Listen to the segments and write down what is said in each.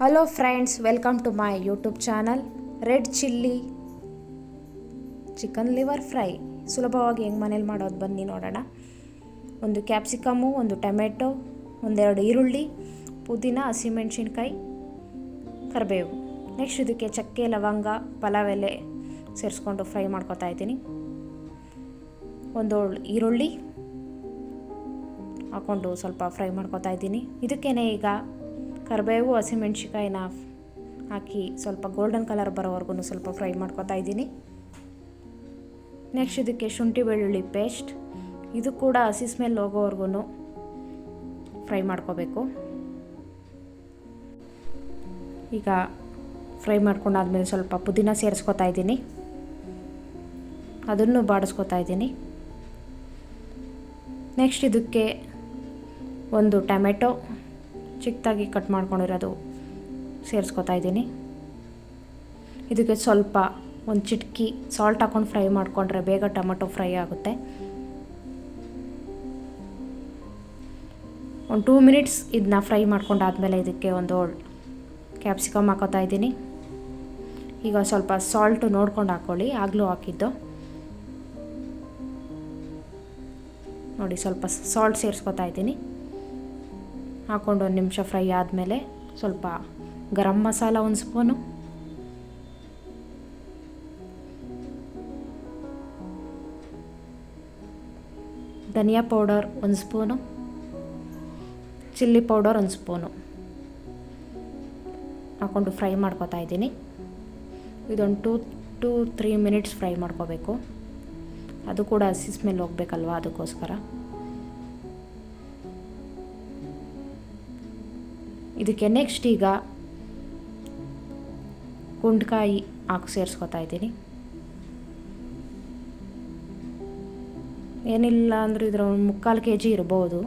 Hello friends, welcome to my YouTube channel. Red chilli chicken liver fry ಸುಲಭವಾಗಿ ಹೆಂಗೆ ಮನೇಲಿ ಮಾಡೋದು ಬನ್ನಿ ನೋಡೋಣ. ಒಂದು ಕ್ಯಾಪ್ಸಿಕಮ್ಮು, ಒಂದು ಟೊಮೆಟೊ, ಒಂದೆರಡು ಈರುಳ್ಳಿ, ಪುದೀನ, ಹಸಿಮೆಣ್ಸಿನ್ಕಾಯಿ, ಕರಿಬೇವು. ನೆಕ್ಸ್ಟ್ ಇದಕ್ಕೆ ಚಕ್ಕೆ, ಲವಂಗ, ಪಲಾವ್ ಎಲೆ ಸೇರಿಸ್ಕೊಂಡು ಫ್ರೈ ಮಾಡ್ಕೊತಾ ಇದ್ದೀನಿ. ಒಂದು ಈರುಳ್ಳಿ ಹಾಕ್ಕೊಂಡು ಸ್ವಲ್ಪ ಫ್ರೈ ಮಾಡ್ಕೊತಾ ಇದ್ದೀನಿ. ಇದಕ್ಕೇನೆ ಈಗ ಕರಿಬೇವು, ಹಸಿಮೆಣ್ಸಿನ್ಕಾಯಿನ ಹಾಕಿ ಸ್ವಲ್ಪ ಗೋಲ್ಡನ್ ಕಲರ್ ಬರೋವರೆಗೂ ಸ್ವಲ್ಪ ಫ್ರೈ ಮಾಡ್ಕೊತಾ ಇದ್ದೀನಿ. ನೆಕ್ಸ್ಟ್ ಇದಕ್ಕೆ ಶುಂಠಿ ಬೆಳ್ಳುಳ್ಳಿ ಪೇಸ್ಟ್, ಇದು ಕೂಡ ಹಸಿ ಸ್ಮೆಲ್ ಹೋಗೋವರೆಗೂ ಫ್ರೈ ಮಾಡ್ಕೋಬೇಕು. ಈಗ ಫ್ರೈ ಮಾಡ್ಕೊಂಡಾದ್ಮೇಲೆ ಸ್ವಲ್ಪ ಪುದೀನ ಸೇರಿಸ್ಕೊತಾ ಇದ್ದೀನಿ, ಅದನ್ನು ಬಾಡಿಸ್ಕೊತಾ ಇದ್ದೀನಿ. ನೆಕ್ಸ್ಟ್ ಇದಕ್ಕೆ ಒಂದು ಟೊಮೆಟೊ ಚಿಕ್ಕದಾಗಿ ಕಟ್ ಮಾಡ್ಕೊಂಡಿರೋದು ಸೇರಿಸ್ಕೊತಾ ಇದ್ದೀನಿ. ಇದಕ್ಕೆ ಸ್ವಲ್ಪ ಒಂದು ಚಿಟಕಿ ಸಾಲ್ಟ್ ಹಾಕ್ಕೊಂಡು ಫ್ರೈ ಮಾಡಿಕೊಂಡ್ರೆ ಬೇಗ ಟೊಮೆಟೊ ಫ್ರೈ ಆಗುತ್ತೆ. ಒಂದು 2 ಮಿನಿಟ್ಸ್ ಇದನ್ನ ಫ್ರೈ ಮಾಡ್ಕೊಂಡಾದ್ಮೇಲೆ ಇದಕ್ಕೆ ಒಂದು ಕ್ಯಾಪ್ಸಿಕಮ್ ಹಾಕೋತಾ ಇದ್ದೀನಿ. ಈಗ ಸ್ವಲ್ಪ ಸಾಲ್ಟು ನೋಡ್ಕೊಂಡು ಹಾಕ್ಕೊಳ್ಳಿ, ಆಗಲೂ ಹಾಕಿದ್ದು ನೋಡಿ. ಸ್ವಲ್ಪ ಸಾಲ್ಟ್ ಸೇರಿಸ್ಕೊತಾ ಇದ್ದೀನಿ. ಹಾಕ್ಕೊಂಡು 1 ನಿಮಿಷ ಫ್ರೈ ಆದಮೇಲೆ ಸ್ವಲ್ಪ ಗರಂ ಮಸಾಲ 1 ಸ್ಪೂನು, ಧನಿಯಾ powder 1 spoon, chilli powder 1 spoon ಹಾಕ್ಕೊಂಡು ಫ್ರೈ ಮಾಡ್ಕೊತಾ ಇದ್ದೀನಿ. ಇದೊಂದು 2-3 ಮಿನಿಟ್ಸ್ ಫ್ರೈ ಮಾಡ್ಕೋಬೇಕು. ಅದು ಕೂಡ ಹಸಿ ಸ್ಮೆಲ್ ಹೋಗ್ಬೇಕಲ್ವ, ಅದಕ್ಕೋಸ್ಕರ. ಇದಕ್ಕೆ ನೆಕ್ಸ್ಟ್ ಈಗ ಗುಂಡ್ಕಾಯಿ ಹಾಕಿ ಸೇರಿಸ್ಕೊತಾ ಇದ್ದೀನಿ. ಏನಿಲ್ಲ ಅಂದರೆ ಇದರ 3/4 kg ಇರ್ಬೋದು.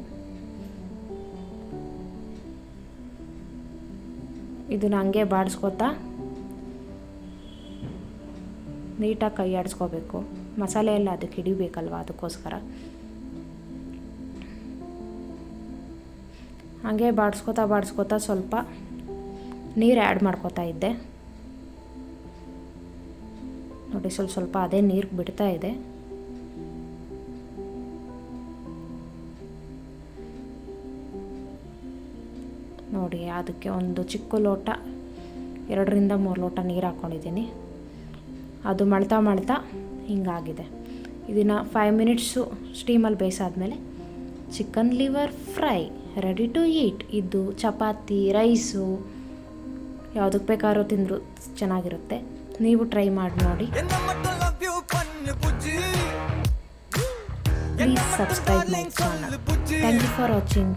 ಇದನ್ನ ಹಂಗೆ ಬಾಡಿಸ್ಕೊತಾ ನೀಟಾಗಿ ಕೈ ಆಡಿಸ್ಕೋಬೇಕು. ಮಸಾಲೆ ಎಲ್ಲ ಅದಕ್ಕೆ ಹಿಡಿಬೇಕಲ್ವ, ಅದಕ್ಕೋಸ್ಕರ ಹಾಗೆ ಬಾಡಿಸ್ಕೊತಾ ಸ್ವಲ್ಪ ನೀರು ಆ್ಯಡ್ ಮಾಡ್ಕೊತಾ ಇದ್ದೆ ನೋಡಿ. ಸ್ವಲ್ಪ ಅದೇ ನೀರು ಬಿಡ್ತಾ ಇದೆ ನೋಡಿ. ಅದಕ್ಕೆ ಒಂದು ಚಿಕ್ಕ ಲೋಟ 2-3 ಲೋಟ ನೀರು ಹಾಕ್ಕೊಂಡಿದ್ದೀನಿ. ಅದು ಮಳ್ತಾ ಹಿಂಗಾಗಿದೆ. ಇದನ್ನು 5 ಮಿನಿಟ್ಸು ಸ್ಟೀಮಲ್ಲಿ ಬೇಯಿಸಾದ್ಮೇಲೆ chicken liver fry ready to eat. ಇದು ಚಪಾತಿ, ರೈಸು ಯಾವುದಕ್ಕೆ ಬೇಕಾದ್ರೂ ತಿಂದರೂ ಚೆನ್ನಾಗಿರುತ್ತೆ. ನೀವು ಟ್ರೈ ಮಾಡಿ ನೋಡಿ. Please subscribe my channel. Thank you for watching.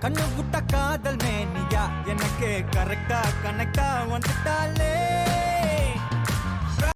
கண்ணு விட்ட காதல் மேனியா எனக்கு கரெக்டா கனெக்டா வந்துட்டாலே.